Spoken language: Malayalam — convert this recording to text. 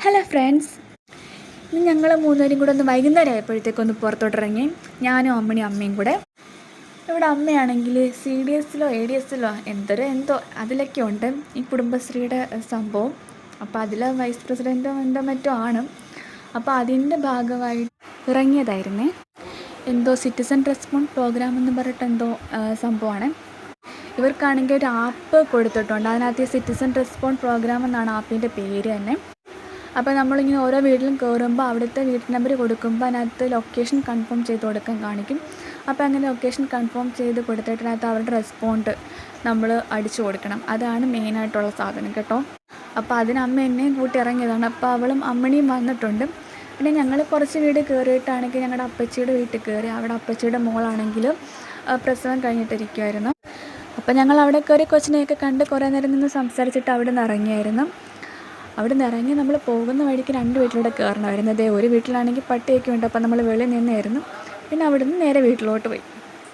ഹലോ ഫ്രണ്ട്സ്, ഇന്ന് ഞങ്ങൾ മൂന്നുപേരും കൂടെ ഒന്ന് വൈകുന്നേരം ആയപ്പോഴത്തേക്കൊന്ന് പുറത്തോട്ടിറങ്ങി. ഞാനും അമ്മയും കൂടെ. ഇവിടെ അമ്മയാണെങ്കിൽ CDSലോ ADSലോ എന്തോ അതിലൊക്കെ ഉണ്ട് ഈ കുടുംബശ്രീയുടെ സംഭവം. അപ്പോൾ അതിൽ വൈസ് പ്രസിഡൻറ്റോ മറ്റോ ആണ്. അപ്പോൾ അതിൻ്റെ ഭാഗമായിട്ട് ഇറങ്ങിയതായിരുന്നേ. എന്തോ സിറ്റിസൺ റെസ്പോൺസ് പ്രോഗ്രാം എന്ന് പറഞ്ഞിട്ട് എന്തോ സംഭവമാണ്. ഇവർക്കാണെങ്കിൽ ഒരു ആപ്പ് കൊടുത്തിട്ടുണ്ട്. അതിനകത്ത് സിറ്റിസൺ റെസ്പോൺസ് പ്രോഗ്രാം എന്നാണ് ആപ്പിൻ്റെ പേര് തന്നെ. അപ്പോൾ നമ്മളിങ്ങനെ ഓരോ വീട്ടിലും കയറുമ്പോൾ അവിടുത്തെ വീട്ട് നമ്പർ കൊടുക്കുമ്പോൾ അതിനകത്ത് ലൊക്കേഷൻ കൺഫേം ചെയ്ത് കൊടുക്കാൻ കാണിക്കും. അപ്പോൾ അങ്ങനെ ലൊക്കേഷൻ കൺഫേം ചെയ്ത് കൊടുത്തിട്ട് അതിനകത്ത് അവരുടെ റെസ്പോണ്ട് നമ്മൾ അടിച്ചു കൊടുക്കണം. അതാണ് മെയിനായിട്ടുള്ള സാധനം കേട്ടോ. അപ്പോൾ അതിന് അമ്മ എന്നെയും കൂട്ടി ഇറങ്ങിയതാണ്. അപ്പോൾ അവളും അമ്മണിയും വന്നിട്ടുണ്ട്. പിന്നെ ഞങ്ങൾ കുറച്ച് വീട് കയറിയിട്ടാണെങ്കിൽ ഞങ്ങളുടെ അപ്പച്ചിയുടെ വീട്ടിൽ കയറി. അവിടെ അപ്പച്ചിയുടെ മോളാണെങ്കിൽ പ്രസവം കഴിഞ്ഞിട്ടിരിക്കുമായിരുന്നു. അപ്പോൾ ഞങ്ങൾ അവിടെ കയറി കൊച്ചിനെയൊക്കെ കണ്ട് കുറേ നേരം നിന്ന് സംസാരിച്ചിട്ട് അവിടെ നിന്ന് ഇറങ്ങിയായിരുന്നു. അവിടെ നിന്ന് ഇറങ്ങി നമ്മൾ പോകുന്ന വഴിക്ക് 2 വീട്ടിലൂടെ കയറണമായിരുന്നു. ഒരു വീട്ടിലാണെങ്കിൽ പട്ടിയൊക്കെ ഉണ്ട്. അപ്പോൾ നമ്മൾ വെളിയിൽ നിന്നായിരുന്നു. പിന്നെ അവിടെ നിന്ന് നേരെ വീട്ടിലോട്ട് പോയി.